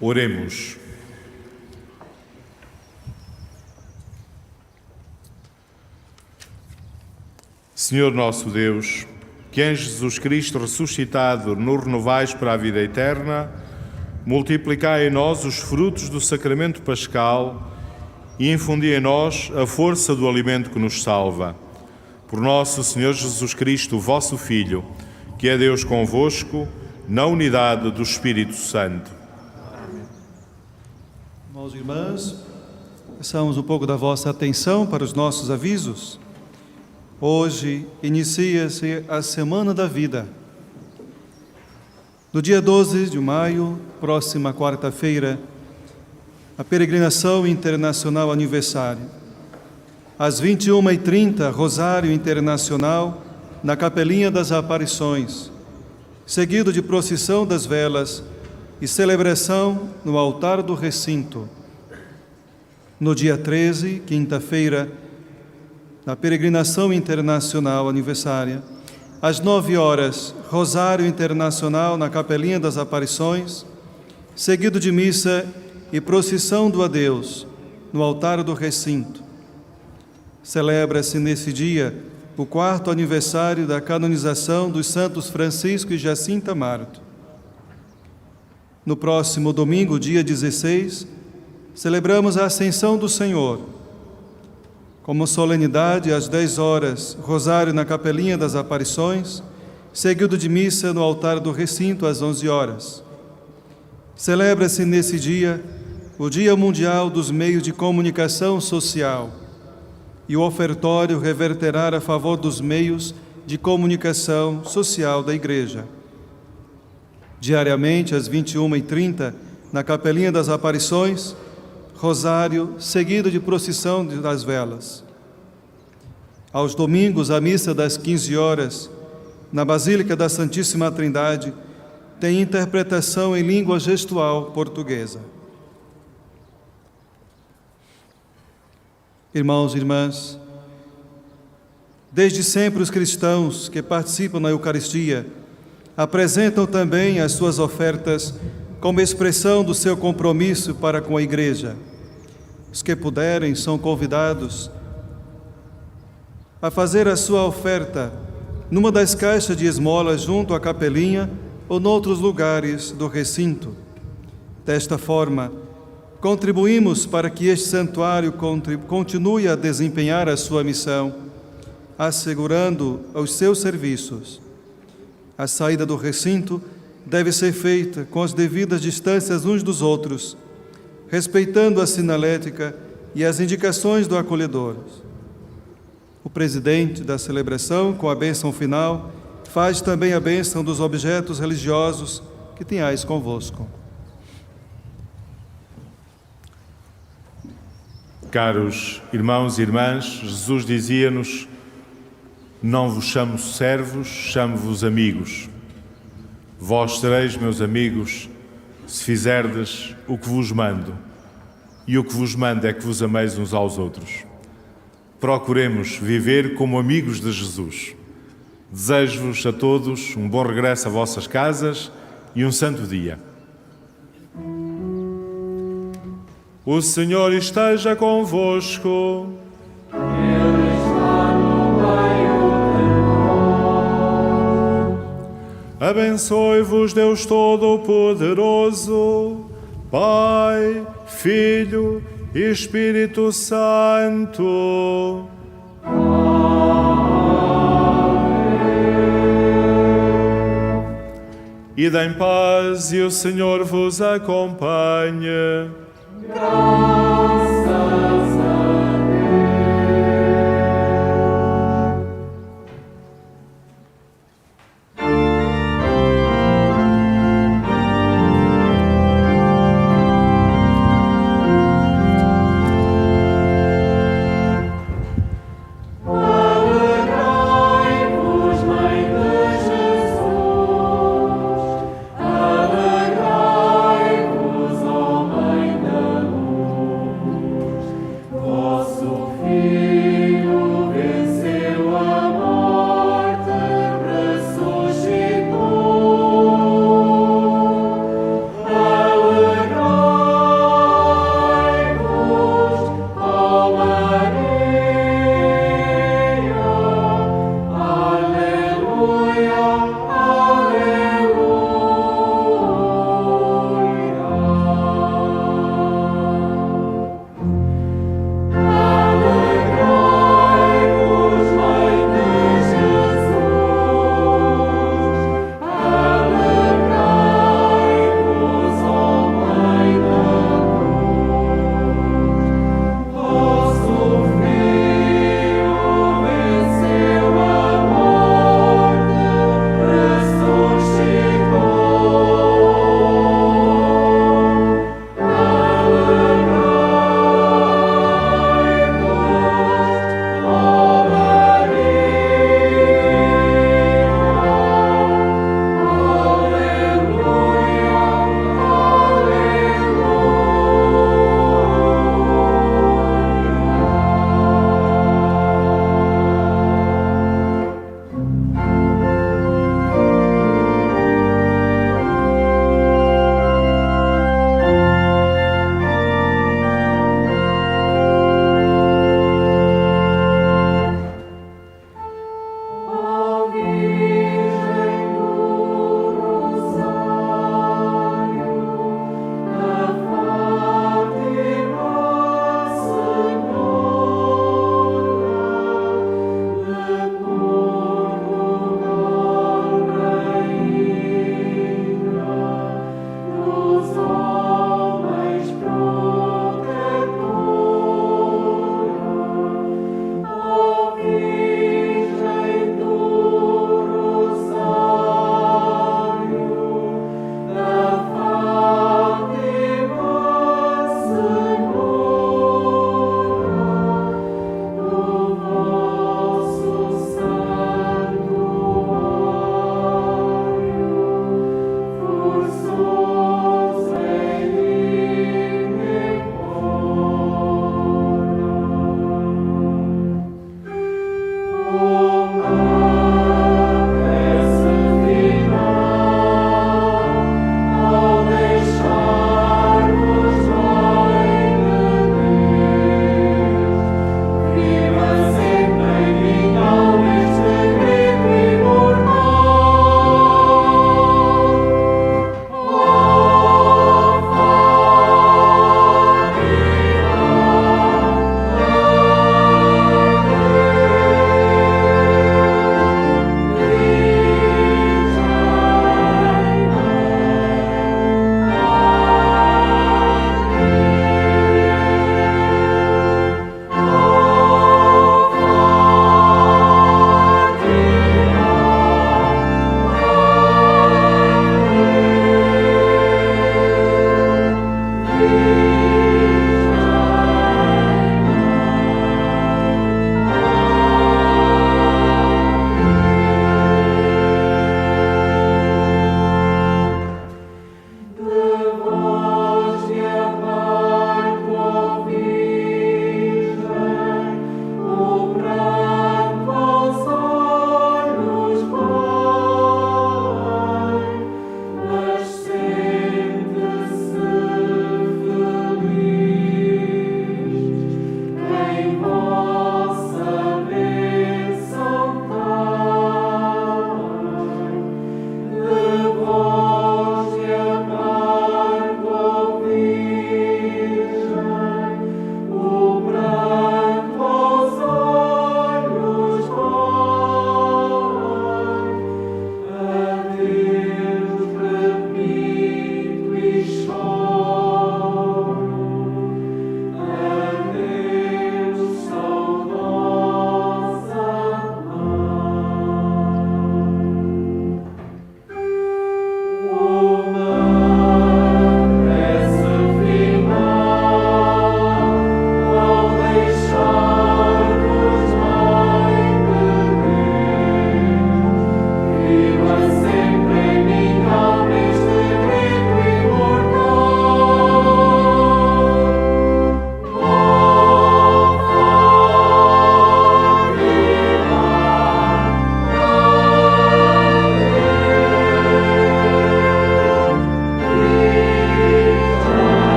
Oremos. Senhor nosso Deus, que em Jesus Cristo ressuscitado nos renovais para a vida eterna, multiplicai em nós os frutos do sacramento pascal e infundi em nós a força do alimento que nos salva. Por nosso Senhor Jesus Cristo, vosso Filho, que é Deus convosco, na unidade do Espírito Santo. Irmãos e irmãs, peçamos um pouco da vossa atenção para os nossos avisos. Hoje inicia-se a Semana da Vida. No dia 12 de maio, próxima quarta-feira, a peregrinação internacional aniversário. Às 21h30, Rosário Internacional, na Capelinha das Aparições, seguido de procissão das velas e celebração no altar do recinto. No dia 13, quinta-feira, na peregrinação internacional aniversária, às 9h, Rosário Internacional na Capelinha das Aparições, seguido de missa e procissão do adeus no altar do recinto. Celebra-se nesse dia o 4º aniversário da canonização dos santos Francisco e Jacinta Marto. No próximo domingo, dia 16, celebramos a Ascensão do Senhor. Como solenidade, às 10h, Rosário na Capelinha das Aparições, seguido de missa no altar do recinto às 11h. Celebra-se nesse dia o Dia Mundial dos Meios de Comunicação Social e o ofertório reverterá a favor dos meios de comunicação social da Igreja. Diariamente, às 21h30, na Capelinha das Aparições, Rosário, seguido de procissão das velas. Aos domingos, a missa das 15h, na Basílica da Santíssima Trindade, tem interpretação em língua gestual portuguesa. Irmãos e irmãs, desde sempre os cristãos que participam na Eucaristia apresentam também as suas ofertas como expressão do seu compromisso para com a Igreja. Os que puderem são convidados a fazer a sua oferta numa das caixas de esmolas junto à capelinha ou noutros lugares do recinto. Desta forma, contribuímos para que este santuário continue a desempenhar a sua missão, assegurando os seus serviços. A saída do recinto deve ser feita com as devidas distâncias uns dos outros, respeitando a sinalética e as indicações do acolhedor. O presidente da celebração, com a bênção final, faz também a bênção dos objetos religiosos que tenhais convosco. Caros irmãos e irmãs, Jesus dizia-nos: não vos chamo servos, chamo-vos amigos. Vós sereis meus amigos, se fizerdes o que vos mando. E o que vos mando é que vos ameis uns aos outros. Procuremos viver como amigos de Jesus. Desejo-vos a todos um bom regresso a vossas casas e um santo dia. O Senhor esteja convosco. Ele está no meio de nós. Abençoe-vos Deus Todo-Poderoso, Pai, Filho e Espírito Santo. Ide em paz e o Senhor vos acompanhe. Graças a Alegrai-vos, Mãe de Jesus, alegrai-vos, ó Mãe da Luz.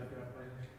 que era para